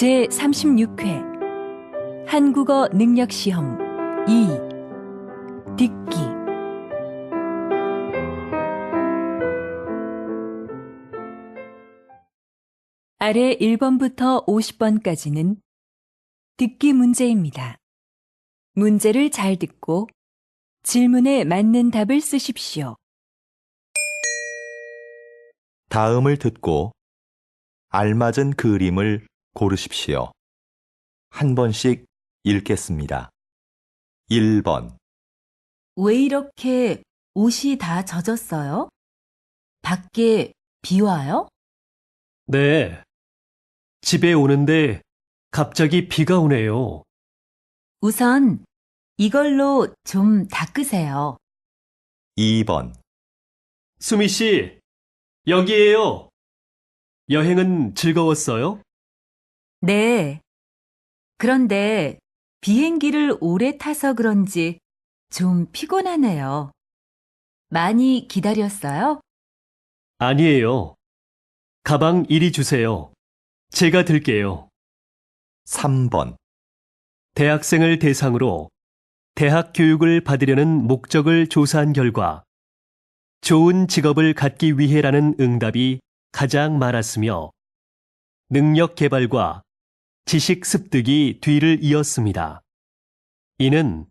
제36회 한국어 능력시험 2 듣기 아래 1번부터 50번까지는 듣기 문제입니다. 문제를 잘 듣고 질문에 맞는 답을 쓰십시오. 다음을 듣고 알맞은 그림을 고르십시오. 한 번씩 읽겠습니다. 1번. 왜 이렇게 옷이 다 젖었어요? 밖에 비 와요? 네. 집에 오는데 갑자기 비가 오네요. 우선 이걸로 좀 닦으세요. 2번. 수미 씨, 여기에요. 여행은 즐거웠어요? 네. 그런데 비행기를 오래 타서 그런지 좀 피곤하네요. 많이 기다렸어요? 아니에요. 가방 이리 주세요. 제가 들게요. 3번. 대학생을 대상으로 대학 교육을 받으려는 목적을 조사한 결과 좋은 직업을 갖기 위해라는 응답이 가장 많았으며 능력 개발과 지식 습득이 뒤를 이었습니다. 이는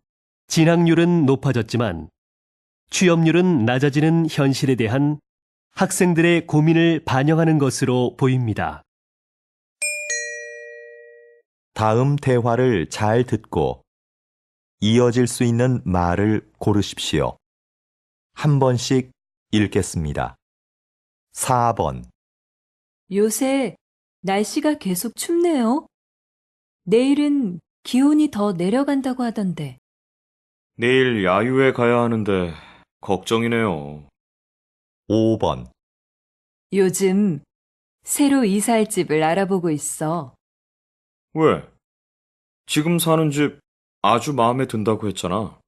진학률은 높아졌지만 취업률은 낮아지는 현실에 대한 학생들의 고민을 반영하는 것으로 보입니다. 다음 대화를 잘 듣고 이어질 수 있는 말을 고르십시오. 한 번씩 읽겠습니다. 4번. 요새 날씨가 계속 춥네요. 내일은 기온이 더 내려간다고 하던데. 내일 야유회 가야 하는데 걱정이네요. 5번. 요즘 새로 이사할 집을 알아보고 있어. 왜? 지금 사는 집 아주 마음에 든다고 했잖아.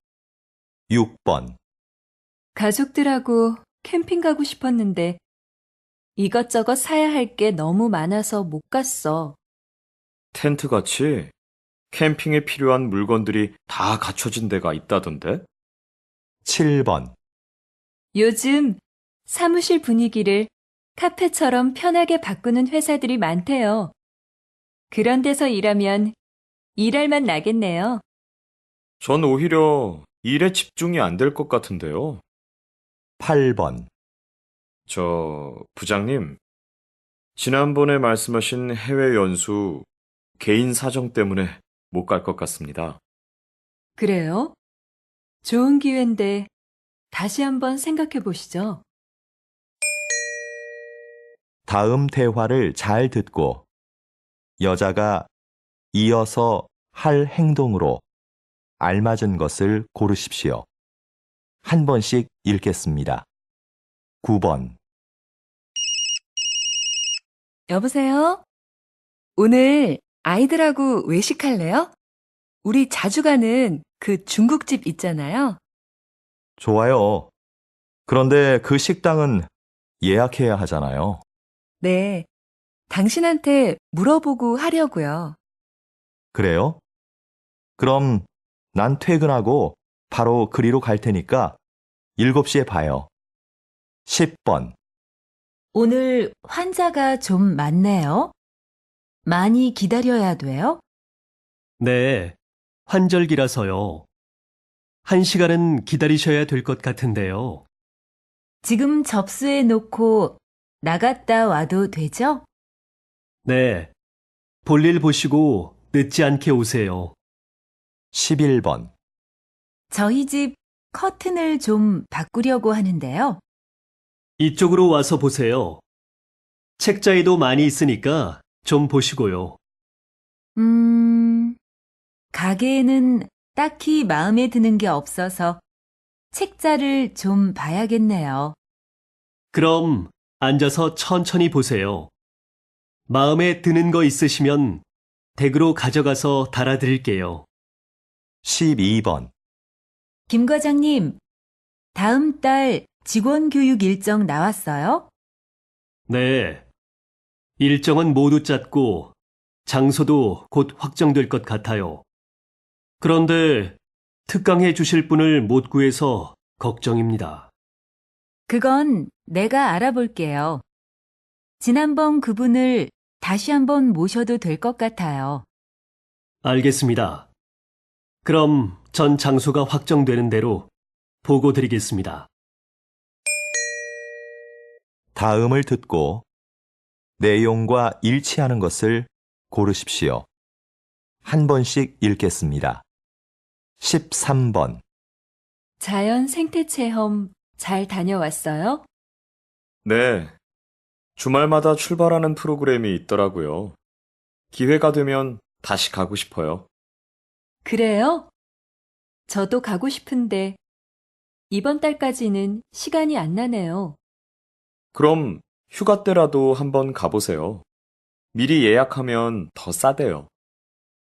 6번. 가족들하고 캠핑 가고 싶었는데 이것저것 사야 할 게 너무 많아서 못 갔어. 텐트 같이 캠핑에 필요한 물건들이 다 갖춰진 데가 있다던데? 7번. 요즘 사무실 분위기를 카페처럼 편하게 바꾸는 회사들이 많대요. 그런 데서 일하면 일할 맛 나겠네요. 전 오히려 일에 집중이 안 될 것 같은데요. 8번. 부장님, 지난번에 말씀하신 해외 연수 개인 사정 때문에 못 갈 것 같습니다. 그래요? 좋은 기회인데 다시 한번 생각해 보시죠. 다음 대화를 잘 듣고 여자가 이어서 할 행동으로 알맞은 것을 고르십시오. 한 번씩 읽겠습니다. 9번. 여보세요? 오늘 아이들하고 외식할래요? 우리 자주 가는 그 중국집 있잖아요. 좋아요. 그런데 그 식당은 예약해야 하잖아요. 네, 당신한테 물어보고 하려고요. 그래요? 그럼 난 퇴근하고 바로 그리로 갈 테니까 7시에 봐요. 10번. 오늘 환자가 좀 많네요. 많이 기다려야 돼요? 네, 환절기라서요. 1시간은 기다리셔야 될 것 같은데요. 지금 접수해 놓고 나갔다 와도 되죠? 네, 볼일 보시고 늦지 않게 오세요. 11번. 저희 집 커튼을 좀 바꾸려고 하는데요. 이쪽으로 와서 보세요. 책자에도 많이 있으니까 좀 보시고요. 가게에는 딱히 마음에 드는 게 없어서 책자를 좀 봐야겠네요. 그럼 앉아서 천천히 보세요. 마음에 드는 거 있으시면 댁으로 가져가서 달아드릴게요. 12번. 김 과장님, 다음 달 직원 교육 일정 나왔어요? 네. 일정은 모두 짰고 장소도 곧 확정될 것 같아요. 그런데 특강해 주실 분을 못 구해서 걱정입니다. 그건 내가 알아볼게요. 지난번 그분을 다시 한번 모셔도 될 것 같아요. 알겠습니다. 그럼 전 장소가 확정되는 대로 보고 드리겠습니다. 다음을 듣고 내용과 일치하는 것을 고르십시오. 한 번씩 읽겠습니다. 13번. 자연 생태 체험 잘 다녀왔어요? 네. 주말마다 출발하는 프로그램이 있더라고요. 기회가 되면 다시 가고 싶어요. 그래요? 저도 가고 싶은데 이번 달까지는 시간이 안 나네요. 그럼 휴가 때라도 한번 가보세요. 미리 예약하면 더 싸대요.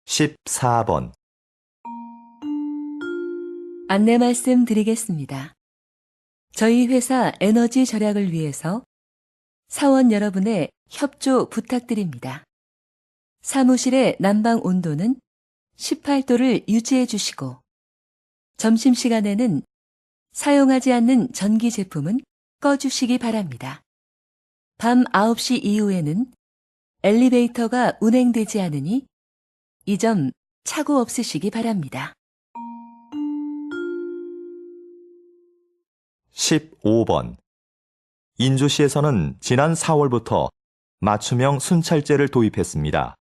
14번. 안내 말씀 드리겠습니다. 저희 회사 에너지 절약을 위해서 사원 여러분의 협조 부탁드립니다. 사무실의 난방 온도는 18도를 유지해 주시고, 점심시간에는 사용하지 않는 전기 제품은 꺼주시기 바랍니다. 밤 9시 이후에는 엘리베이터가 운행되지 않으니 이 점 착오 없으시기 바랍니다. 15번. 인주시에서는 지난 4월부터 맞춤형 순찰제를 도입했습니다.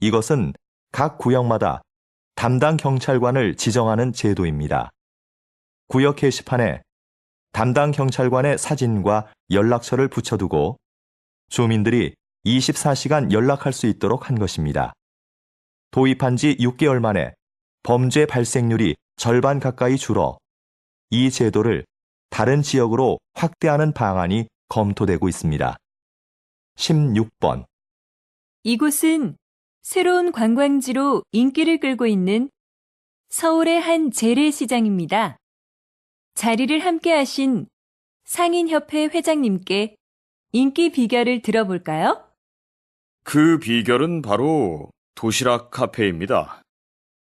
이것은 각 구역마다 담당 경찰관을 지정하는 제도입니다. 구역 게시판에 담당 경찰관의 사진과 연락처를 붙여두고 주민들이 24시간 연락할 수 있도록 한 것입니다. 도입한 지 6개월 만에 범죄 발생률이 절반 가까이 줄어 이 제도를 다른 지역으로 확대하는 방안이 검토되고 있습니다. 16번. 이곳은 새로운 관광지로 인기를 끌고 있는 서울의 한 재래시장입니다. 자리를 함께 하신 상인협회 회장님께 인기 비결을 들어볼까요? 그 비결은 바로 도시락 카페입니다.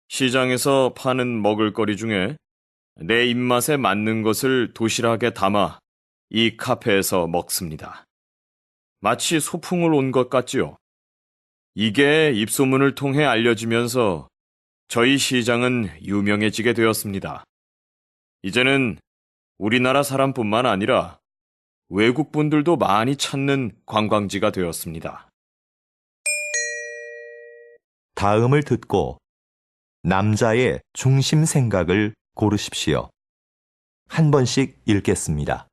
시장에서 파는 먹을거리 중에 내 입맛에 맞는 것을 도시락에 담아 이 카페에서 먹습니다. 마치 소풍을 온 것 같지요. 이게 입소문을 통해 알려지면서 저희 시장은 유명해지게 되었습니다. 이제는 우리나라 사람뿐만 아니라 외국 분들도 많이 찾는 관광지가 되었습니다. 다음을 듣고 남자의 중심 생각을 고르십시오. 한 번씩 읽겠습니다.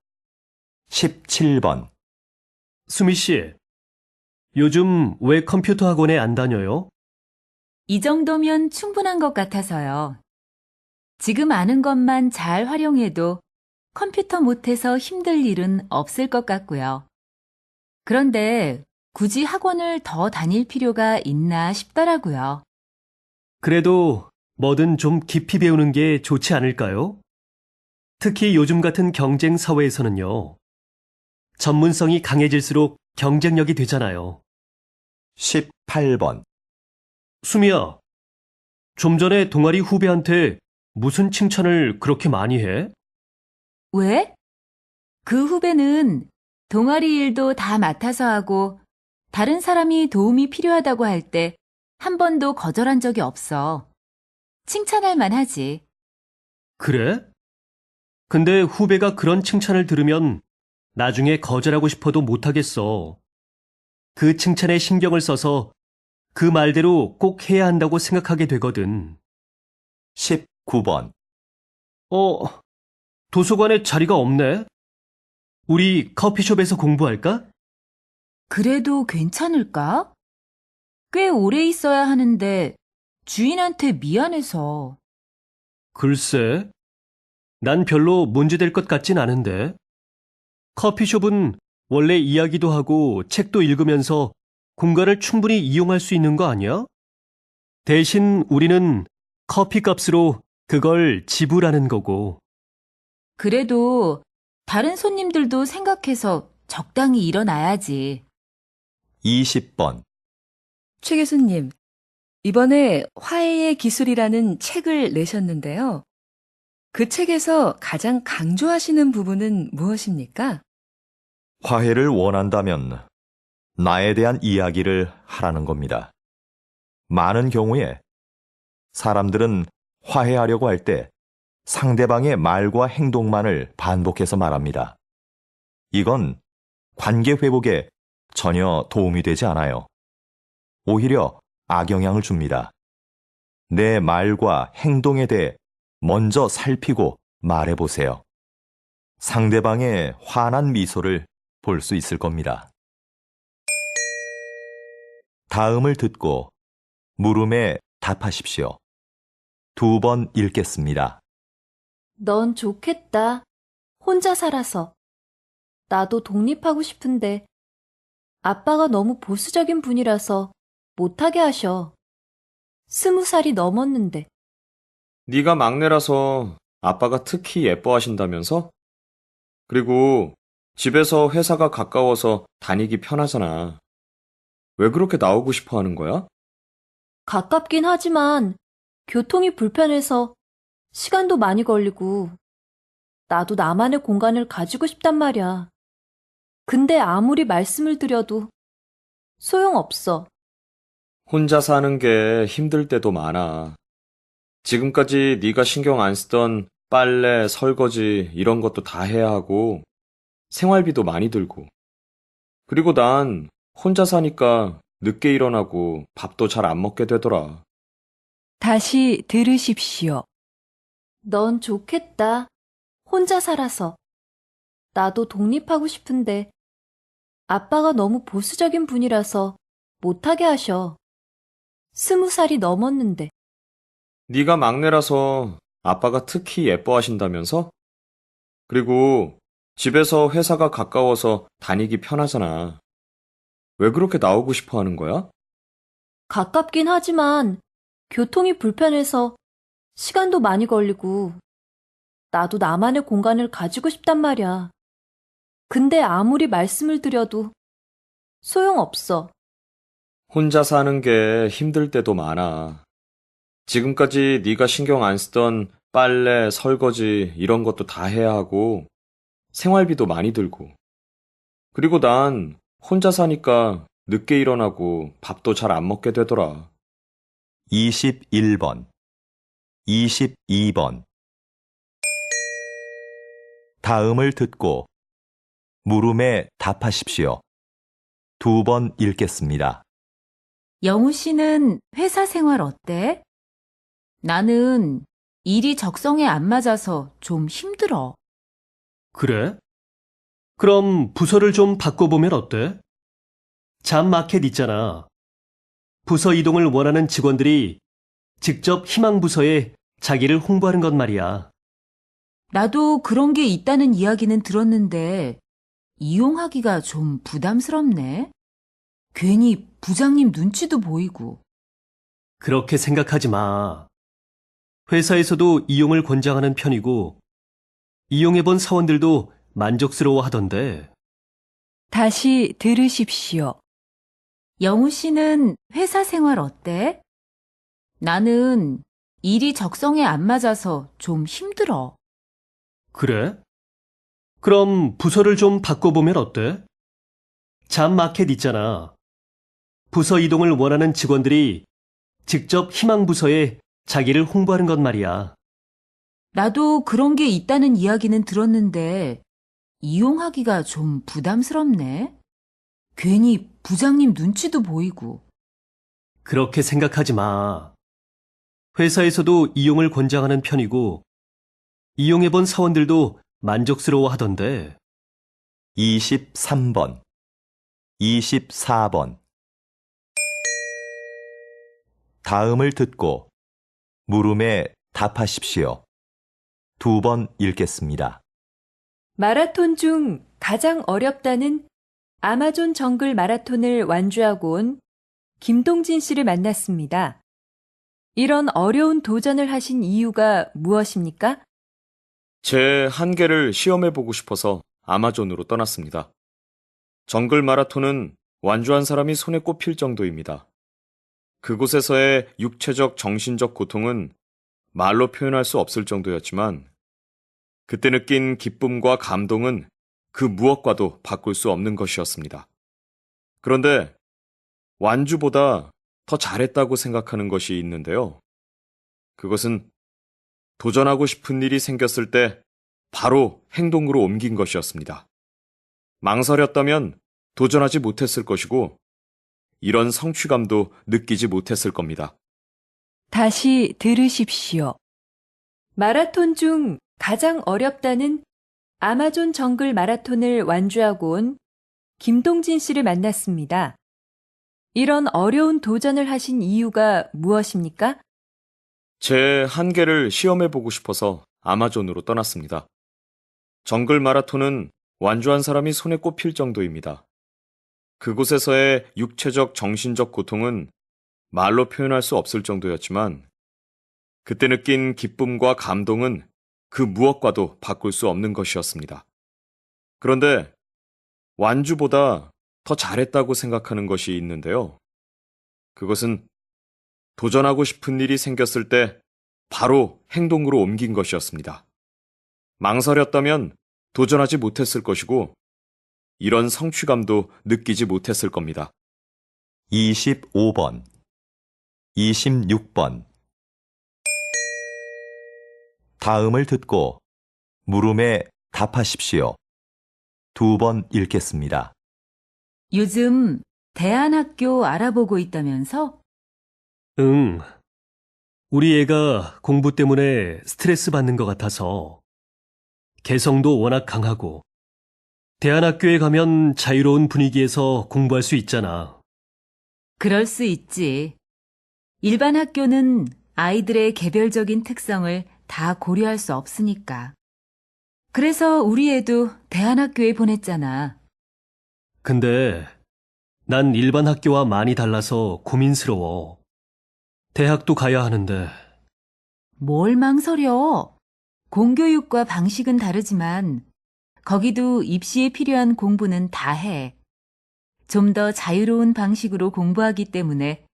17번. 수미 씨, 요즘 왜 컴퓨터 학원에 안 다녀요? 이 정도면 충분한 것 같아서요. 지금 아는 것만 잘 활용해도 컴퓨터 못해서 힘들 일은 없을 것 같고요. 그런데 굳이 학원을 더 다닐 필요가 있나 싶더라고요. 그래도 뭐든 좀 깊이 배우는 게 좋지 않을까요? 특히 요즘 같은 경쟁 사회에서는요. 전문성이 강해질수록 경쟁력이 되잖아요. 18번. 수미야, 좀 전에 동아리 후배한테 무슨 칭찬을 그렇게 많이 해? 왜? 그 후배는 동아리 일도 다 맡아서 하고 다른 사람이 도움이 필요하다고 할 때 한 번도 거절한 적이 없어. 칭찬할 만하지. 그래? 근데 후배가 그런 칭찬을 들으면 나중에 거절하고 싶어도 못하겠어. 그 칭찬에 신경을 써서 그 말대로 꼭 해야 한다고 생각하게 되거든. 19번. 도서관에 자리가 없네? 우리 커피숍에서 공부할까? 그래도 괜찮을까? 꽤 오래 있어야 하는데 주인한테 미안해서. 글쎄, 난 별로 문제될 것 같진 않은데. 커피숍은 원래 이야기도 하고 책도 읽으면서 공간을 충분히 이용할 수 있는 거 아니야? 대신 우리는 커피 값으로 그걸 지불하는 거고. 그래도 다른 손님들도 생각해서 적당히 일어나야지. 20번. 최 교수님, 이번에 화해의 기술이라는 책을 내셨는데요. 그 책에서 가장 강조하시는 부분은 무엇입니까? 화해를 원한다면 나에 대한 이야기를 하라는 겁니다. 많은 경우에 사람들은 화해하려고 할 때 상대방의 말과 행동만을 반복해서 말합니다. 이건 관계 회복에 전혀 도움이 되지 않아요. 오히려 악영향을 줍니다. 내 말과 행동에 대해 먼저 살피고 말해보세요. 상대방의 환한 미소를 볼 수 있을 겁니다. 다음을 듣고 물음에 답하십시오. 2번 읽겠습니다. 넌 좋겠다. 혼자 살아서. 나도 독립하고 싶은데 아빠가 너무 보수적인 분이라서 못하게 하셔. 20살이 넘었는데. 네가 막내라서 아빠가 특히 예뻐하신다면서? 그리고 집에서 회사가 가까워서 다니기 편하잖아. 왜 그렇게 나오고 싶어 하는 거야? 가깝긴 하지만 교통이 불편해서 시간도 많이 걸리고 나도 나만의 공간을 가지고 싶단 말이야. 근데 아무리 말씀을 드려도 소용없어. 혼자 사는 게 힘들 때도 많아. 지금까지 네가 신경 안 쓰던 빨래, 설거지 이런 것도 다 해야 하고 생활비도 많이 들고. 그리고 난 혼자 사니까 늦게 일어나고 밥도 잘 안 먹게 되더라. 다시 들으십시오. 넌 좋겠다. 혼자 살아서. 나도 독립하고 싶은데 아빠가 너무 보수적인 분이라서 못하게 하셔. 20살이 넘었는데. 네가 막내라서 아빠가 특히 예뻐하신다면서? 그리고 집에서 회사가 가까워서 다니기 편하잖아. 왜 그렇게 나오고 싶어 하는 거야? 가깝긴 하지만 교통이 불편해서 시간도 많이 걸리고 나도 나만의 공간을 가지고 싶단 말이야. 근데 아무리 말씀을 드려도 소용없어. 혼자 사는 게 힘들 때도 많아. 지금까지 네가 신경 안 쓰던 빨래, 설거지 이런 것도 다 해야 하고 생활비도 많이 들고. 그리고 난 혼자 사니까 늦게 일어나고 밥도 잘 안 먹게 되더라. 21번, 22번. 다음을 듣고 물음에 답하십시오. 2번 읽겠습니다. 영우 씨는 회사 생활 어때? 나는 일이 적성에 안 맞아서 좀 힘들어. 그래? 그럼 부서를 좀 바꿔보면 어때? 잡 마켓 있잖아. 부서 이동을 원하는 직원들이 직접 희망 부서에 자기를 홍보하는 것 말이야. 나도 그런 게 있다는 이야기는 들었는데 이용하기가 좀 부담스럽네. 괜히 부장님 눈치도 보이고. 그렇게 생각하지 마. 회사에서도 이용을 권장하는 편이고, 이용해본 사원들도 만족스러워 하던데. 다시 들으십시오. 영우 씨는 회사 생활 어때? 나는 일이 적성에 안 맞아서 좀 힘들어. 그래? 그럼 부서를 좀 바꿔보면 어때? 잡 마켓 있잖아. 부서 이동을 원하는 직원들이 직접 희망 부서에 자기를 홍보하는 것 말이야. 나도 그런 게 있다는 이야기는 들었는데 이용하기가 좀 부담스럽네. 괜히 부장님 눈치도 보이고. 그렇게 생각하지 마. 회사에서도 이용을 권장하는 편이고, 이용해본 사원들도 만족스러워 하던데. 23번, 24번. 다음을 듣고 물음에 답하십시오. 2번 읽겠습니다. 마라톤 중 가장 어렵다는 아마존 정글 마라톤을 완주하고 온 김동진 씨를 만났습니다. 이런 어려운 도전을 하신 이유가 무엇입니까? 제 한계를 시험해보고 싶어서 아마존으로 떠났습니다. 정글 마라톤은 완주한 사람이 손에 꼽힐 정도입니다. 그곳에서의 육체적, 정신적 고통은 말로 표현할 수 없을 정도였지만 그때 느낀 기쁨과 감동은 그 무엇과도 바꿀 수 없는 것이었습니다. 그런데 완주보다 더 잘했다고 생각하는 것이 있는데요. 그것은 도전하고 싶은 일이 생겼을 때 바로 행동으로 옮긴 것이었습니다. 망설였다면 도전하지 못했을 것이고 이런 성취감도 느끼지 못했을 겁니다. 다시 들으십시오. 마라톤 중 가장 어렵다는 아마존 정글 마라톤을 완주하고 온 김동진 씨를 만났습니다. 이런 어려운 도전을 하신 이유가 무엇입니까? 제 한계를 시험해보고 싶어서 아마존으로 떠났습니다. 정글 마라톤은 완주한 사람이 손에 꼽힐 정도입니다. 그곳에서의 육체적, 정신적 고통은 말로 표현할 수 없을 정도였지만 그때 느낀 기쁨과 감동은 그 무엇과도 바꿀 수 없는 것이었습니다. 그런데 완주보다 더 잘했다고 생각하는 것이 있는데요. 그것은 도전하고 싶은 일이 생겼을 때 바로 행동으로 옮긴 것이었습니다. 망설였다면 도전하지 못했을 것이고 이런 성취감도 느끼지 못했을 겁니다. 25번, 26번. 다음을 듣고 물음에 답하십시오. 2번 읽겠습니다. 요즘 대안학교 알아보고 있다면서? 응. 우리 애가 공부 때문에 스트레스 받는 것 같아서 개성도 워낙 강하고 대안학교에 가면 자유로운 분위기에서 공부할 수 있잖아. 그럴 수 있지. 일반 학교는 아이들의 개별적인 특성을 다 고려할 수 없으니까. 그래서 우리 애도 대안학교에 보냈잖아. 근데 난 일반 학교와 많이 달라서 고민스러워. 대학도 가야 하는데. 뭘 망설여? 공교육과 방식은 다르지만 거기도 입시에 필요한 공부는 다 해. 좀 더 자유로운 방식으로 공부하기 때문에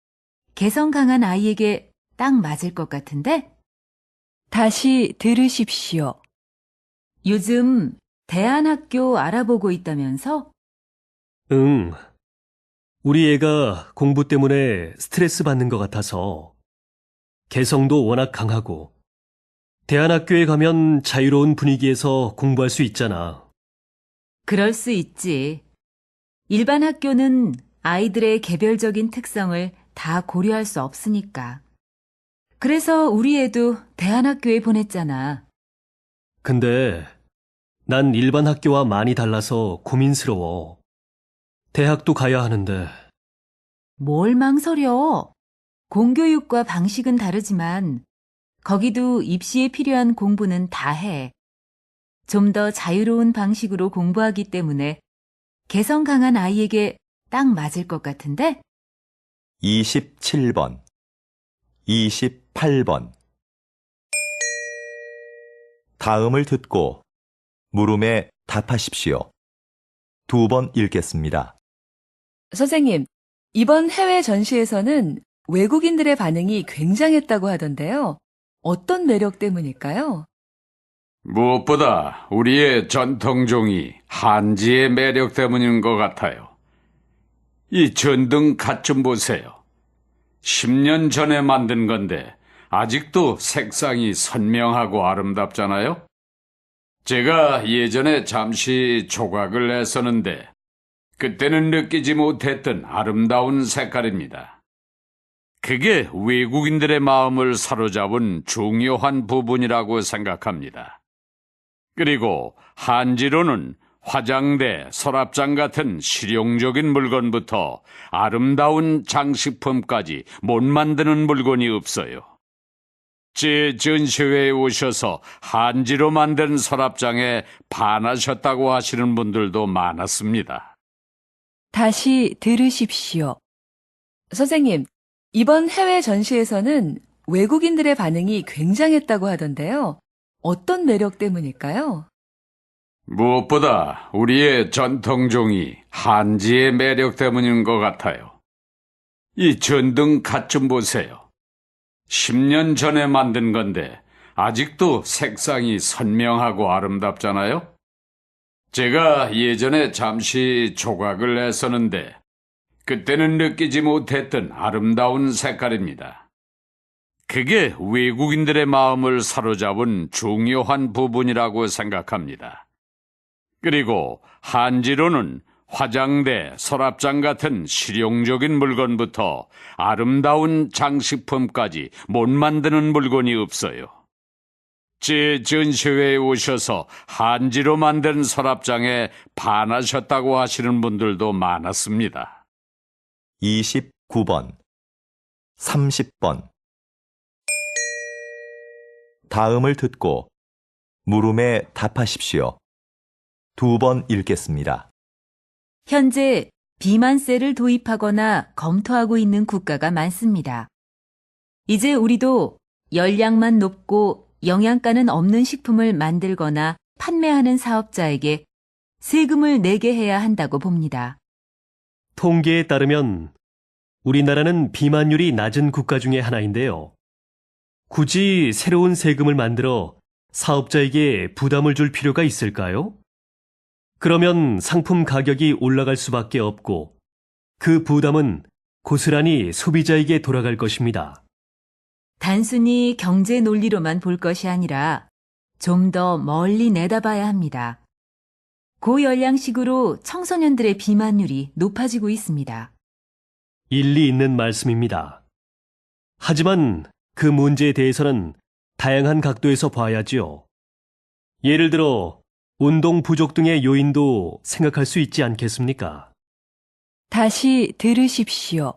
개성 강한 아이에게 딱 맞을 것 같은데? 다시 들으십시오. 요즘 대안학교 알아보고 있다면서? 응. 우리 애가 공부 때문에 스트레스 받는 것 같아서 개성도 워낙 강하고 대안학교에 가면 자유로운 분위기에서 공부할 수 있잖아. 그럴 수 있지. 일반 학교는 아이들의 개별적인 특성을 다 고려할 수 없으니까. 그래서 우리 애도 대안학교에 보냈잖아. 근데 난 일반 학교와 많이 달라서 고민스러워. 대학도 가야 하는데. 뭘 망설여? 공교육과 방식은 다르지만 거기도 입시에 필요한 공부는 다 해. 좀 더 자유로운 방식으로 공부하기 때문에 개성 강한 아이에게 딱 맞을 것 같은데? 27번, 28번. 다음을 듣고 물음에 답하십시오. 2번 읽겠습니다. 선생님, 이번 해외 전시에서는 외국인들의 반응이 굉장했다고 하던데요. 어떤 매력 때문일까요? 무엇보다 우리의 전통종이 한지의 매력 때문인 것 같아요. 이 전등 갓 좀 보세요. 10년 전에 만든 건데 아직도 색상이 선명하고 아름답잖아요. 제가 예전에 잠시 조각을 했었는데 그때는 느끼지 못했던 아름다운 색깔입니다. 그게 외국인들의 마음을 사로잡은 중요한 부분이라고 생각합니다. 그리고 한지로는 화장대, 서랍장 같은 실용적인 물건부터 아름다운 장식품까지 못 만드는 물건이 없어요. 제 전시회에 오셔서 한지로 만든 서랍장에 반하셨다고 하시는 분들도 많았습니다. 다시 들으십시오. 선생님, 이번 해외 전시에서는 외국인들의 반응이 굉장했다고 하던데요. 어떤 매력 때문일까요? 무엇보다 우리의 전통종이 한지의 매력 때문인 것 같아요. 이 전등 갓 좀 보세요. 10년 전에 만든 건데 아직도 색상이 선명하고 아름답잖아요? 제가 예전에 잠시 조각을 했었는데 그때는 느끼지 못했던 아름다운 색깔입니다. 그게 외국인들의 마음을 사로잡은 중요한 부분이라고 생각합니다. 그리고 한지로는 화장대, 서랍장 같은 실용적인 물건부터 아름다운 장식품까지 못 만드는 물건이 없어요. 제 전시회에 오셔서 한지로 만든 서랍장에 반하셨다고 하시는 분들도 많았습니다. 29번, 30번. 다음을 듣고 물음에 답하십시오. 2번 읽겠습니다. 현재 비만세를 도입하거나 검토하고 있는 국가가 많습니다. 이제 우리도 열량만 높고 영양가는 없는 식품을 만들거나 판매하는 사업자에게 세금을 내게 해야 한다고 봅니다. 통계에 따르면 우리나라는 비만율이 낮은 국가 중에 하나인데요. 굳이 새로운 세금을 만들어 사업자에게 부담을 줄 필요가 있을까요? 그러면 상품 가격이 올라갈 수밖에 없고 그 부담은 고스란히 소비자에게 돌아갈 것입니다. 단순히 경제 논리로만 볼 것이 아니라 좀 더 멀리 내다봐야 합니다. 고열량식으로 청소년들의 비만율이 높아지고 있습니다. 일리 있는 말씀입니다. 하지만 그 문제에 대해서는 다양한 각도에서 봐야지요. 예를 들어 운동 부족 등의 요인도 생각할 수 있지 않겠습니까? 다시 들으십시오.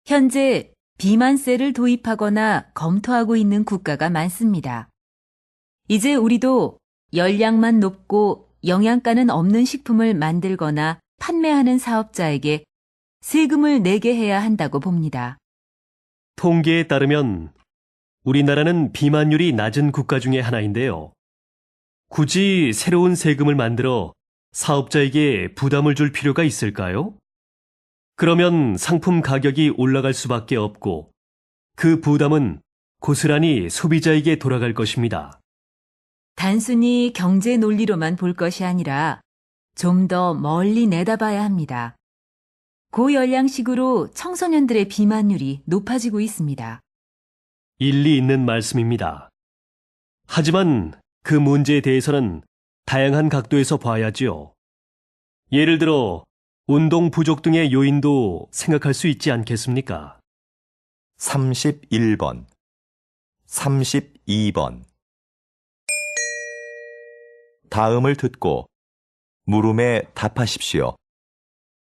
현재 비만세를 도입하거나 검토하고 있는 국가가 많습니다. 이제 우리도 열량만 높고 영양가는 없는 식품을 만들거나 판매하는 사업자에게 세금을 내게 해야 한다고 봅니다. 통계에 따르면 우리나라는 비만율이 낮은 국가 중에 하나인데요. 굳이 새로운 세금을 만들어 사업자에게 부담을 줄 필요가 있을까요? 그러면 상품 가격이 올라갈 수밖에 없고 그 부담은 고스란히 소비자에게 돌아갈 것입니다. 단순히 경제 논리로만 볼 것이 아니라 좀 더 멀리 내다봐야 합니다. 고열량식으로 청소년들의 비만율이 높아지고 있습니다. 일리 있는 말씀입니다. 하지만 그 문제에 대해서는 다양한 각도에서 봐야지요. 예를 들어 운동 부족 등의 요인도 생각할 수 있지 않겠습니까? 31번, 32번. 다음을 듣고 물음에 답하십시오.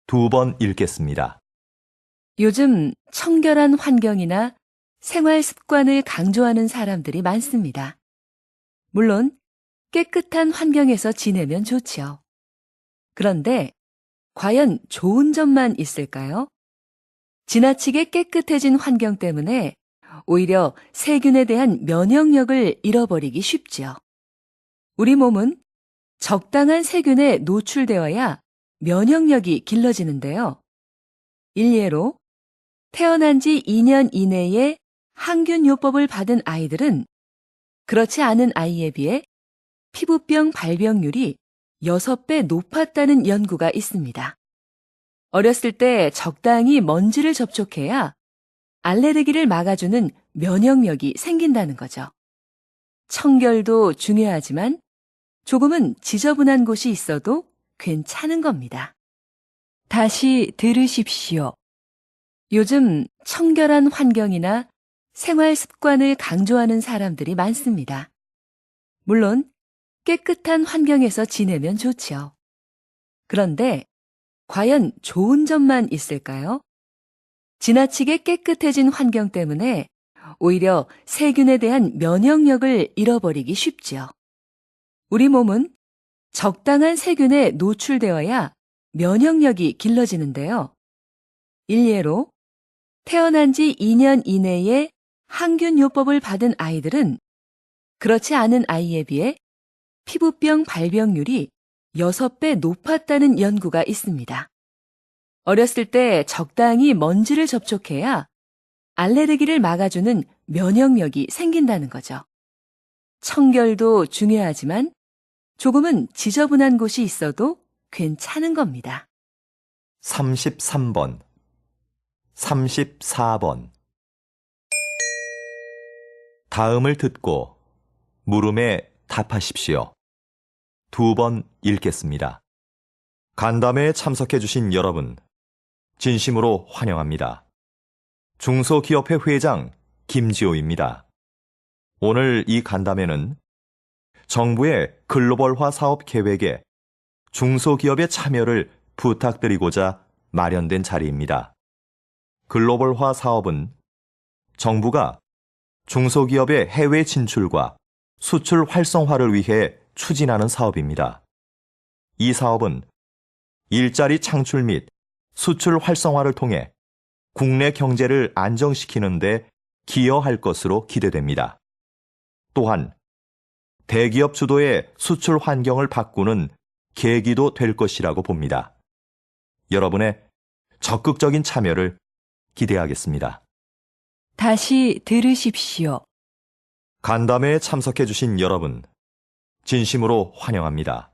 2번 읽겠습니다. 요즘 청결한 환경이나 생활 습관을 강조하는 사람들이 많습니다. 물론 깨끗한 환경에서 지내면 좋지요. 그런데 과연 좋은 점만 있을까요? 지나치게 깨끗해진 환경 때문에 오히려 세균에 대한 면역력을 잃어버리기 쉽지요. 우리 몸은 적당한 세균에 노출되어야 면역력이 길러지는데요. 일례로 태어난 지 2년 이내에 항균요법을 받은 아이들은 그렇지 않은 아이에 비해 피부병 발병률이 6배 높았다는 연구가 있습니다. 어렸을 때 적당히 먼지를 접촉해야 알레르기를 막아주는 면역력이 생긴다는 거죠. 청결도 중요하지만 조금은 지저분한 곳이 있어도 괜찮은 겁니다. 다시 들으십시오. 요즘 청결한 환경이나 생활 습관을 강조하는 사람들이 많습니다. 물론 깨끗한 환경에서 지내면 좋지요. 그런데 과연 좋은 점만 있을까요? 지나치게 깨끗해진 환경 때문에 오히려 세균에 대한 면역력을 잃어버리기 쉽지요. 우리 몸은 적당한 세균에 노출되어야 면역력이 길러지는데요. 일례로 태어난 지 2년 이내에 항균요법을 받은 아이들은 그렇지 않은 아이에 비해 피부병 발병률이 6배 높았다는 연구가 있습니다. 어렸을 때 적당히 먼지를 접촉해야 알레르기를 막아주는 면역력이 생긴다는 거죠. 청결도 중요하지만 조금은 지저분한 곳이 있어도 괜찮은 겁니다. 33번, 34번. 다음을 듣고 물음에 답하십시오. 2번 읽겠습니다. 간담회에 참석해 주신 여러분, 진심으로 환영합니다. 중소기업회 회장 김지호입니다. 오늘 이 간담회는 정부의 글로벌화 사업 계획에 중소기업의 참여를 부탁드리고자 마련된 자리입니다. 글로벌화 사업은 정부가 중소기업의 해외 진출과 수출 활성화를 위해 추진하는 사업입니다. 이 사업은 일자리 창출 및 수출 활성화를 통해 국내 경제를 안정시키는 데 기여할 것으로 기대됩니다. 또한 대기업 주도의 수출 환경을 바꾸는 계기도 될 것이라고 봅니다. 여러분의 적극적인 참여를 기대하겠습니다. 다시 들으십시오. 간담회에 참석해 주신 여러분, 진심으로 환영합니다.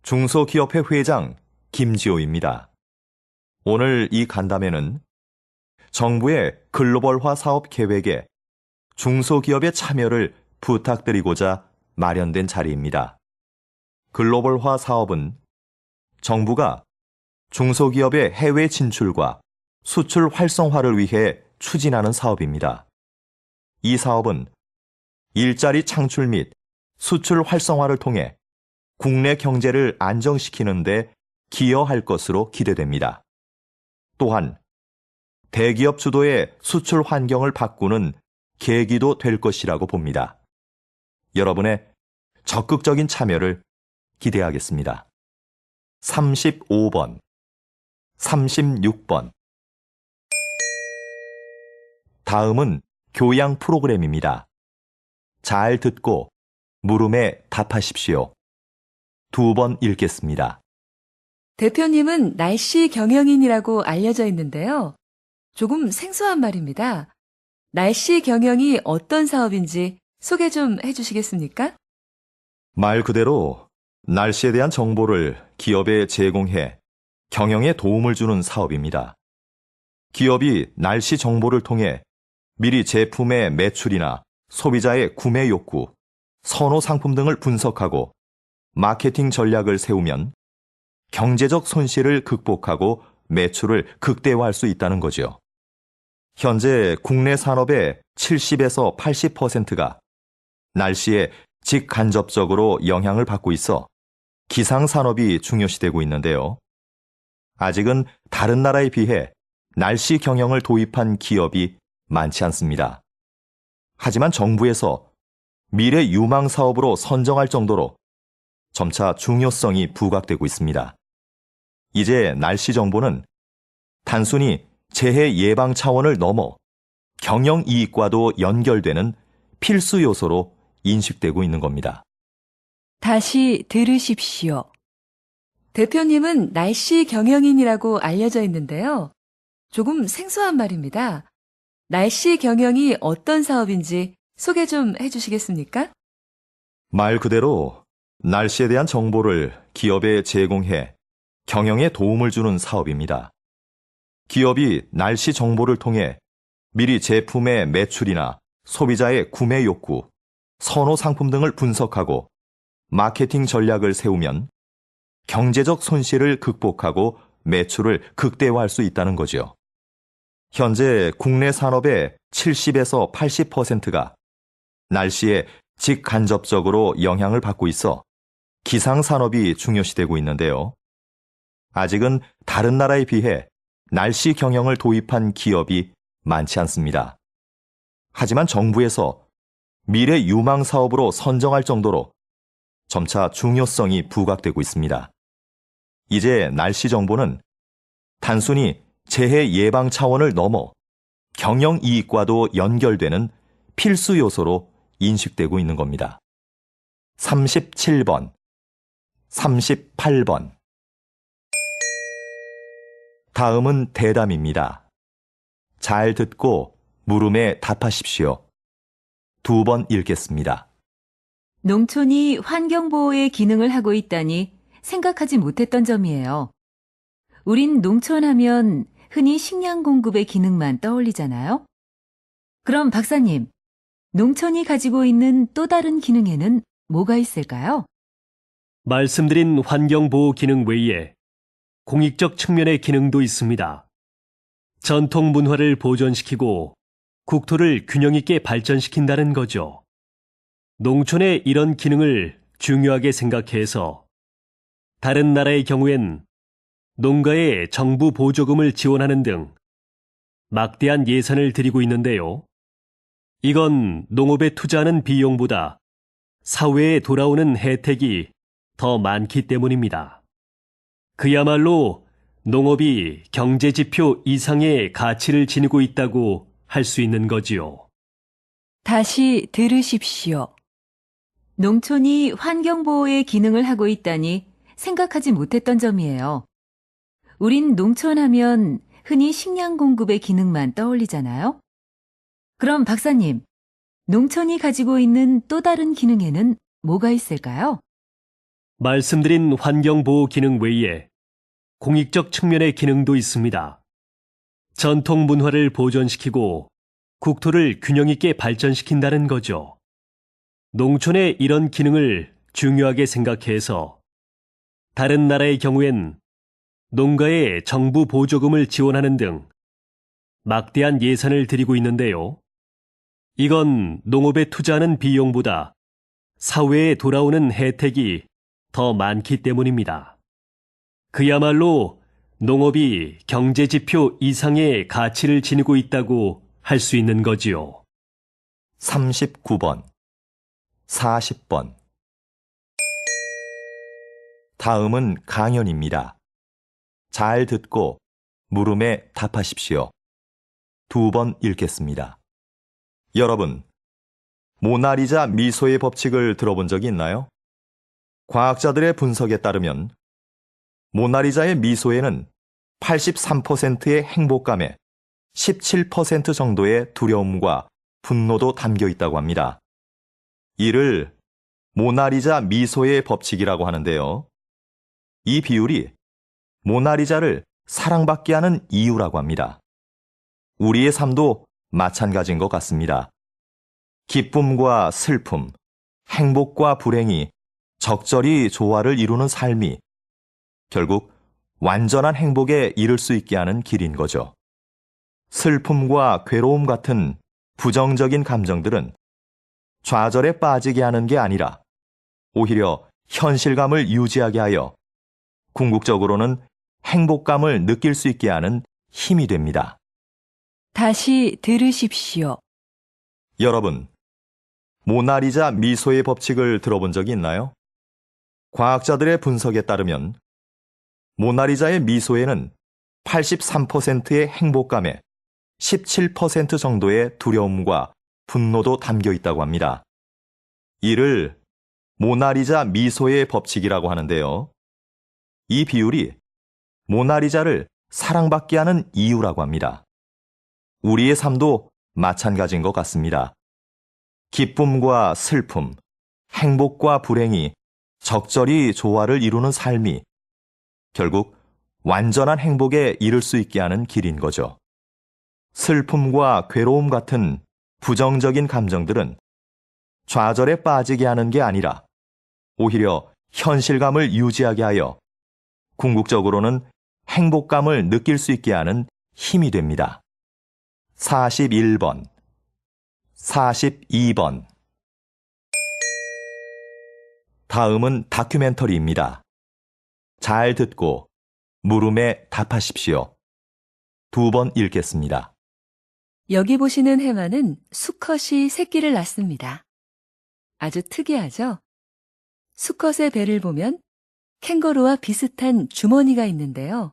중소기업회 회장 김지호입니다. 오늘 이 간담회는 정부의 글로벌화 사업 계획에 중소기업의 참여를 부탁드리고자 마련된 자리입니다. 글로벌화 사업은 정부가 중소기업의 해외 진출과 수출 활성화를 위해 추진하는 사업입니다. 이 사업은 일자리 창출 및 수출 활성화를 통해 국내 경제를 안정시키는 데 기여할 것으로 기대됩니다. 또한 대기업 주도의 수출 환경을 바꾸는 계기도 될 것이라고 봅니다. 여러분의 적극적인 참여를 기대하겠습니다. 35번, 36번. 다음은 교양 프로그램입니다. 잘 듣고 물음에 답하십시오. 2번 읽겠습니다. 대표님은 날씨 경영인이라고 알려져 있는데요. 조금 생소한 말입니다. 날씨 경영이 어떤 사업인지 소개 좀 해주시겠습니까? 말 그대로 날씨에 대한 정보를 기업에 제공해 경영에 도움을 주는 사업입니다. 기업이 날씨 정보를 통해 미리 제품의 매출이나 소비자의 구매 욕구, 선호 상품 등을 분석하고 마케팅 전략을 세우면 경제적 손실을 극복하고 매출을 극대화할 수 있다는 거죠. 현재 국내 산업의 70에서 80%가 날씨에 직간접적으로 영향을 받고 있어 기상산업이 중요시되고 있는데요. 아직은 다른 나라에 비해 날씨 경영을 도입한 기업이 많지 않습니다. 하지만 정부에서 미래 유망 사업으로 선정할 정도로 점차 중요성이 부각되고 있습니다. 이제 날씨 정보는 단순히 재해 예방 차원을 넘어 경영 이익과도 연결되는 필수 요소로 인식되고 있는 겁니다. 다시 들으십시오. 대표님은 날씨 경영인이라고 알려져 있는데요. 조금 생소한 말입니다. 날씨 경영이 어떤 사업인지 소개 좀 해주시겠습니까? 말 그대로 날씨에 대한 정보를 기업에 제공해 경영에 도움을 주는 사업입니다. 기업이 날씨 정보를 통해 미리 제품의 매출이나 소비자의 구매 욕구, 선호 상품 등을 분석하고 마케팅 전략을 세우면 경제적 손실을 극복하고 매출을 극대화할 수 있다는 거죠. 현재 국내 산업의 70에서 80%가 날씨에 직간접적으로 영향을 받고 있어 기상산업이 중요시되고 있는데요. 아직은 다른 나라에 비해 날씨 경영을 도입한 기업이 많지 않습니다. 하지만 정부에서 미래 유망 사업으로 선정할 정도로 점차 중요성이 부각되고 있습니다. 이제 날씨 정보는 단순히 재해 예방 차원을 넘어 경영 이익과도 연결되는 필수 요소로 인식되고 있는 겁니다. 37번, 38번. 다음은 대담입니다. 잘 듣고 물음에 답하십시오. 2번 읽겠습니다. 농촌이 환경보호의 기능을 하고 있다니 생각하지 못했던 점이에요. 우린 농촌 하면 흔히 식량 공급의 기능만 떠올리잖아요. 그럼 박사님, 농촌이 가지고 있는 또 다른 기능에는 뭐가 있을까요? 말씀드린 환경보호 기능 외에 공익적 측면의 기능도 있습니다. 전통 문화를 보존시키고 국토를 균형 있게 발전시킨다는 거죠. 농촌의 이런 기능을 중요하게 생각해서 다른 나라의 경우엔 농가에 정부 보조금을 지원하는 등 막대한 예산을 들이고 있는데요. 이건 농업에 투자하는 비용보다 사회에 돌아오는 혜택이 더 많기 때문입니다. 그야말로 농업이 경제지표 이상의 가치를 지니고 있다고 할 수 있는 거지요. 다시 들으십시오. 농촌이 환경보호의 기능을 하고 있다니 생각하지 못했던 점이에요. 우린 농촌 하면 흔히 식량 공급의 기능만 떠올리잖아요. 그럼 박사님, 농촌이 가지고 있는 또 다른 기능에는 뭐가 있을까요? 말씀드린 환경보호 기능 외에 공익적 측면의 기능도 있습니다. 전통 문화를 보존시키고 국토를 균형 있게 발전시킨다는 거죠. 농촌의 이런 기능을 중요하게 생각해서 다른 나라의 경우엔 농가에 정부 보조금을 지원하는 등 막대한 예산을 들이고 있는데요. 이건 농업에 투자하는 비용보다 사회에 돌아오는 혜택이 더 많기 때문입니다. 그야말로 농업이 경제지표 이상의 가치를 지니고 있다고 할 수 있는 거지요. 39번, 40번. 다음은 강연입니다. 잘 듣고 물음에 답하십시오. 2번 읽겠습니다. 여러분, 모나리자 미소의 법칙을 들어본 적이 있나요? 과학자들의 분석에 따르면 모나리자의 미소에는 83%의 행복감에 17% 정도의 두려움과 분노도 담겨 있다고 합니다. 이를 모나리자 미소의 법칙이라고 하는데요. 이 비율이 모나리자를 사랑받게 하는 이유라고 합니다. 우리의 삶도 마찬가지인 것 같습니다. 기쁨과 슬픔, 행복과 불행이 적절히 조화를 이루는 삶이 결국 완전한 행복에 이를 수 있게 하는 길인 거죠. 슬픔과 괴로움 같은 부정적인 감정들은 좌절에 빠지게 하는 게 아니라 오히려 현실감을 유지하게 하여 궁극적으로는 행복감을 느낄 수 있게 하는 힘이 됩니다. 다시 들으십시오. 여러분, 모나리자 미소의 법칙을 들어본 적이 있나요? 과학자들의 분석에 따르면 모나리자의 미소에는 83%의 행복감에 17% 정도의 두려움과 분노도 담겨 있다고 합니다. 이를 모나리자 미소의 법칙이라고 하는데요. 이 비율이 모나리자를 사랑받게 하는 이유라고 합니다. 우리의 삶도 마찬가지인 것 같습니다. 기쁨과 슬픔, 행복과 불행이 적절히 조화를 이루는 삶이 결국 완전한 행복에 이를 수 있게 하는 길인 거죠. 슬픔과 괴로움 같은 부정적인 감정들은 좌절에 빠지게 하는 게 아니라 오히려 현실감을 유지하게 하여 궁극적으로는 행복감을 느낄 수 있게 하는 힘이 됩니다. 41번, 42번. 다음은 다큐멘터리입니다. 잘 듣고 물음에 답하십시오. 2번 읽겠습니다. 여기 보시는 해마는 수컷이 새끼를 낳습니다. 아주 특이하죠? 수컷의 배를 보면 캥거루와 비슷한 주머니가 있는데요.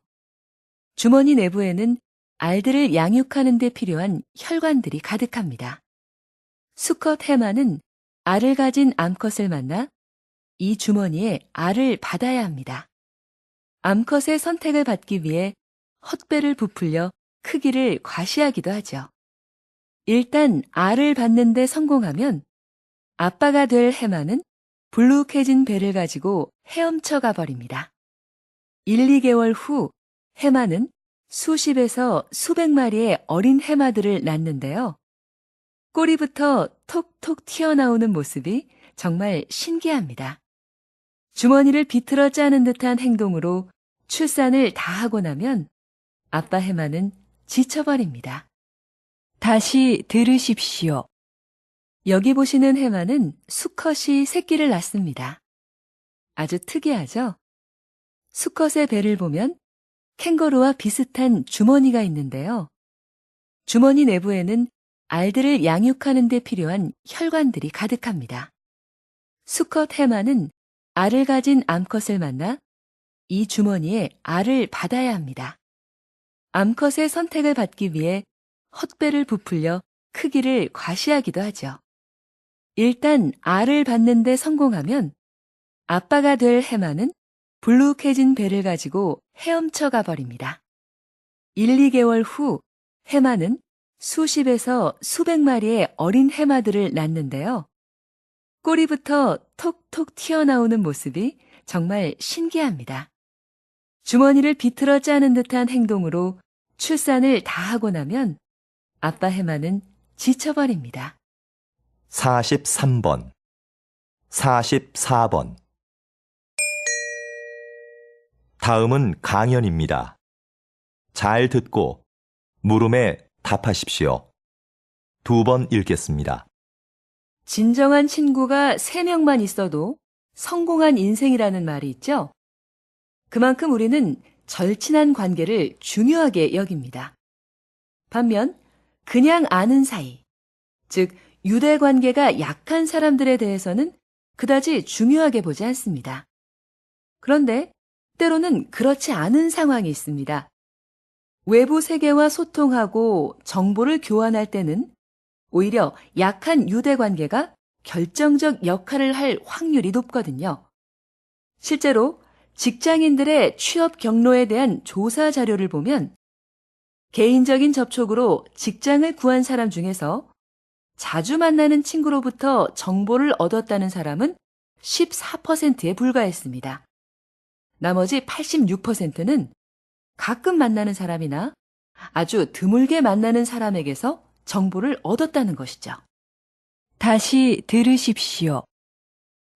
주머니 내부에는 알들을 양육하는 데 필요한 혈관들이 가득합니다. 수컷 해마는 알을 가진 암컷을 만나 이 주머니에 알을 받아야 합니다. 암컷의 선택을 받기 위해 헛배를 부풀려 크기를 과시하기도 하죠. 일단 알을 받는데 성공하면 아빠가 될 해마는 불룩해진 배를 가지고 헤엄쳐 가버립니다. 1, 2개월 후 해마는 수십에서 수백 마리의 어린 해마들을 낳는데요. 꼬리부터 톡톡 튀어나오는 모습이 정말 신기합니다. 주머니를 비틀어 짜는 듯한 행동으로 출산을 다 하고 나면 아빠 해마는 지쳐버립니다. 다시 들으십시오. 여기 보시는 해마는 수컷이 새끼를 낳습니다. 아주 특이하죠? 수컷의 배를 보면 캥거루와 비슷한 주머니가 있는데요. 주머니 내부에는 알들을 양육하는 데 필요한 혈관들이 가득합니다. 수컷 해마는 알을 가진 암컷을 만나 이 주머니에 알을 받아야 합니다. 암컷의 선택을 받기 위해 헛배를 부풀려 크기를 과시하기도 하죠. 일단 알을 받는데 성공하면 아빠가 될 해마는 불룩해진 배를 가지고 헤엄쳐 가버립니다. 1, 2개월 후 해마는 수십에서 수백 마리의 어린 해마들을 낳는데요. 꼬리부터 톡톡 튀어나오는 모습이 정말 신기합니다. 주머니를 비틀어 짜는 듯한 행동으로 출산을 다 하고 나면 아빠 해마는 지쳐버립니다. 43번, 44번. 다음은 강연입니다. 잘 듣고 물음에 답하십시오. 2번 읽겠습니다. 진정한 친구가 3명만 있어도 성공한 인생이라는 말이 있죠? 그만큼 우리는 절친한 관계를 중요하게 여깁니다. 반면 그냥 아는 사이, 즉 유대 관계가 약한 사람들에 대해서는 그다지 중요하게 보지 않습니다. 그런데 때로는 그렇지 않은 상황이 있습니다. 외부 세계와 소통하고 정보를 교환할 때는 오히려 약한 유대 관계가 결정적 역할을 할 확률이 높거든요. 실제로 직장인들의 취업 경로에 대한 조사 자료를 보면 개인적인 접촉으로 직장을 구한 사람 중에서 자주 만나는 친구로부터 정보를 얻었다는 사람은 14%에 불과했습니다. 나머지 86%는 가끔 만나는 사람이나 아주 드물게 만나는 사람에게서 정보를 얻었다는 것이죠. 다시 들으십시오.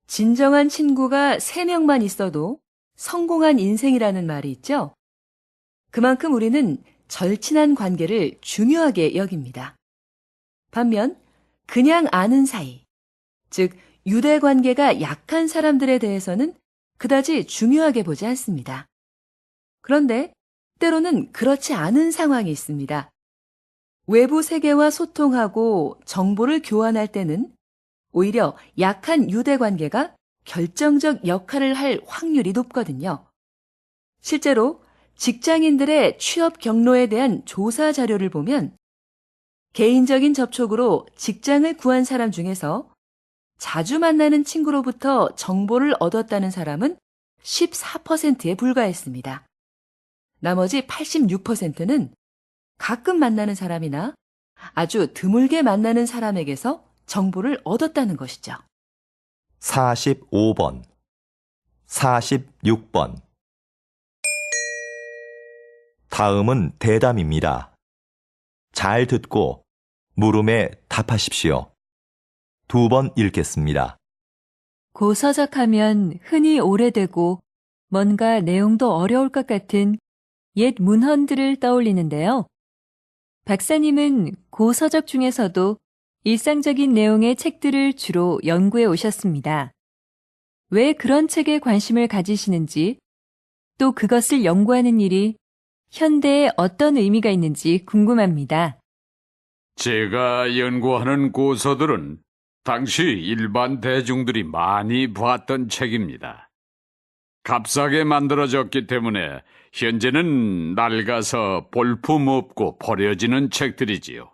진정한 친구가 3명만 있어도 성공한 인생이라는 말이 있죠? 그만큼 우리는 절친한 관계를 중요하게 여깁니다. 반면 그냥 아는 사이, 즉 유대 관계가 약한 사람들에 대해서는 그다지 중요하게 보지 않습니다. 그런데 때로는 그렇지 않은 상황이 있습니다. 외부 세계와 소통하고 정보를 교환할 때는 오히려 약한 유대 관계가 결정적 역할을 할 확률이 높거든요. 실제로 직장인들의 취업 경로에 대한 조사 자료를 보면 개인적인 접촉으로 직장을 구한 사람 중에서 자주 만나는 친구로부터 정보를 얻었다는 사람은 14%에 불과했습니다. 나머지 86%는 가끔 만나는 사람이나 아주 드물게 만나는 사람에게서 정보를 얻었다는 것이죠. 45번, 46번. 다음은 대담입니다. 잘 듣고 물음에 답하십시오. 2번 읽겠습니다. 고서적하면 흔히 오래되고 뭔가 내용도 어려울 것 같은 옛 문헌들을 떠올리는데요. 박사님은 고서적 중에서도 일상적인 내용의 책들을 주로 연구해 오셨습니다. 왜 그런 책에 관심을 가지시는지, 또 그것을 연구하는 일이 현대에 어떤 의미가 있는지 궁금합니다. 제가 연구하는 고서들은 당시 일반 대중들이 많이 봤던 책입니다. 값싸게 만들어졌기 때문에 현재는 낡아서 볼품없고 버려지는 책들이지요.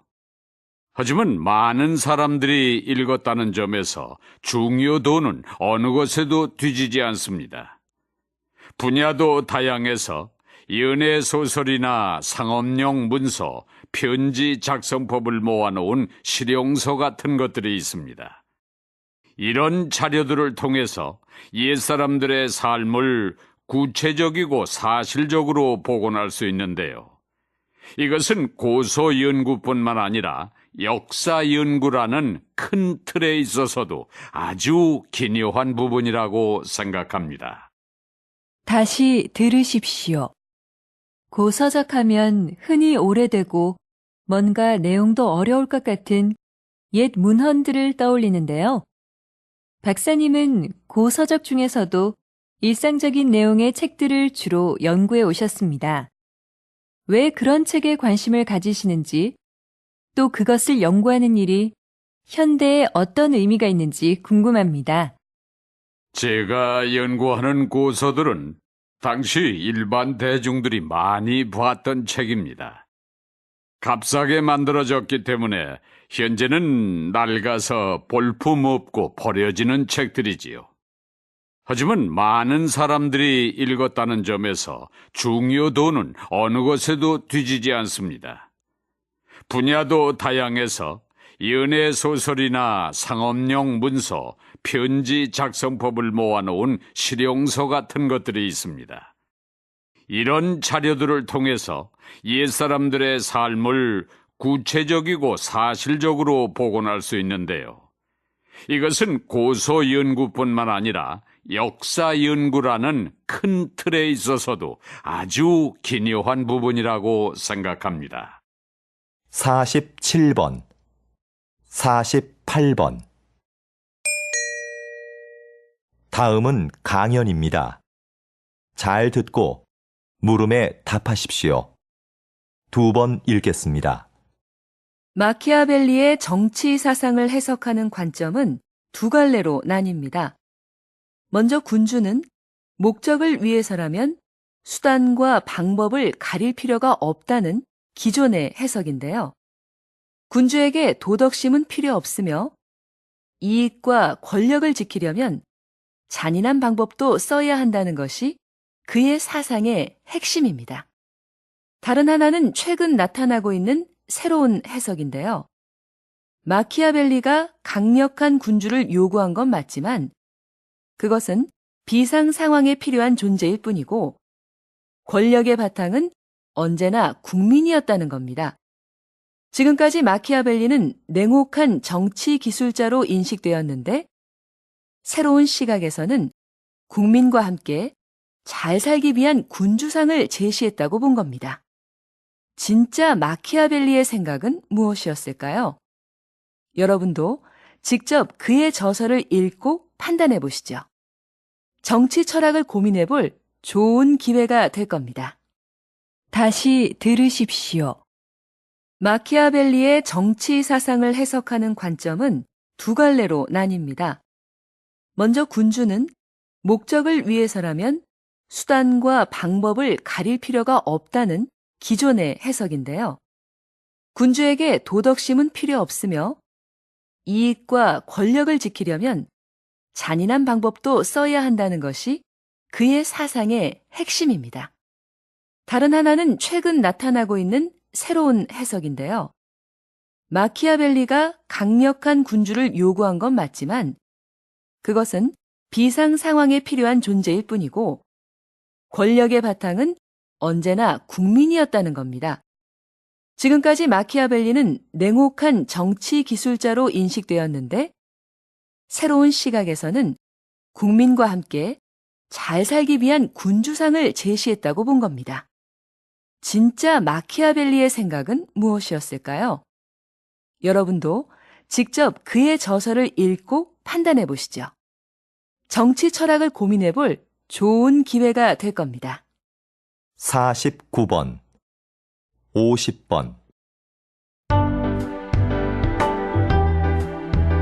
하지만 많은 사람들이 읽었다는 점에서 중요도는 어느 것에도 뒤지지 않습니다. 분야도 다양해서 연애 소설이나 상업용 문서, 편지 작성법을 모아놓은 실용서 같은 것들이 있습니다. 이런 자료들을 통해서 옛사람들의 삶을 구체적이고 사실적으로 복원할 수 있는데요. 이것은 고서 연구뿐만 아니라 역사 연구라는 큰 틀에 있어서도 아주 기묘한 부분이라고 생각합니다. 다시 들으십시오. 고서적 하면 흔히 오래되고 뭔가 내용도 어려울 것 같은 옛 문헌들을 떠올리는데요. 박사님은 고서적 중에서도 일상적인 내용의 책들을 주로 연구해 오셨습니다. 왜 그런 책에 관심을 가지시는지, 또 그것을 연구하는 일이 현대에 어떤 의미가 있는지 궁금합니다. 제가 연구하는 고서들은 당시 일반 대중들이 많이 봤던 책입니다. 값싸게 만들어졌기 때문에 현재는 낡아서 볼품없고 버려지는 책들이지요. 하지만 많은 사람들이 읽었다는 점에서 중요도는 어느 것에도 뒤지지 않습니다. 분야도 다양해서 연애 소설이나 상업용 문서, 편지 작성법을 모아놓은 실용서 같은 것들이 있습니다. 이런 자료들을 통해서 옛사람들의 삶을 구체적이고 사실적으로 복원할 수 있는데요. 이것은 고서 연구뿐만 아니라 역사 연구라는 큰 틀에 있어서도 아주 기묘한 부분이라고 생각합니다. 47번, 48번. 다음은 강연입니다. 잘 듣고 물음에 답하십시오. 2번 읽겠습니다. 마키아벨리의 정치 사상을 해석하는 관점은 두 갈래로 나뉩니다. 먼저 군주는 목적을 위해서라면 수단과 방법을 가릴 필요가 없다는 기존의 해석인데요. 군주에게 도덕심은 필요 없으며 이익과 권력을 지키려면 잔인한 방법도 써야 한다는 것이 그의 사상의 핵심입니다. 다른 하나는 최근 나타나고 있는 새로운 해석인데요. 마키아벨리가 강력한 군주를 요구한 건 맞지만 그것은 비상 상황에 필요한 존재일 뿐이고 권력의 바탕은 언제나 국민이었다는 겁니다. 지금까지 마키아벨리는 냉혹한 정치 기술자로 인식되었는데 새로운 시각에서는 국민과 함께 잘 살기 위한 군주상을 제시했다고 본 겁니다. 진짜 마키아벨리의 생각은 무엇이었을까요? 여러분도 직접 그의 저서를 읽고 판단해 보시죠. 정치 철학을 고민해 볼 좋은 기회가 될 겁니다. 다시 들으십시오. 마키아벨리의 정치 사상을 해석하는 관점은 두 갈래로 나뉩니다. 먼저 군주는 목적을 위해서라면 수단과 방법을 가릴 필요가 없다는 기존의 해석인데요. 군주에게 도덕심은 필요 없으며 이익과 권력을 지키려면 잔인한 방법도 써야 한다는 것이 그의 사상의 핵심입니다. 다른 하나는 최근 나타나고 있는 새로운 해석인데요. 마키아벨리가 강력한 군주를 요구한 건 맞지만 그것은 비상 상황에 필요한 존재일 뿐이고 권력의 바탕은 언제나 국민이었다는 겁니다. 지금까지 마키아벨리는 냉혹한 정치 기술자로 인식되었는데 새로운 시각에서는 국민과 함께 잘 살기 위한 군주상을 제시했다고 본 겁니다. 진짜 마키아벨리의 생각은 무엇이었을까요? 여러분도 직접 그의 저서를 읽고 판단해 보시죠. 정치 철학을 고민해 볼 좋은 기회가 될 겁니다. 49번, 50번.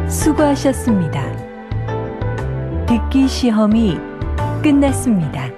수고하셨습니다. 듣기 시험이 끝났습니다.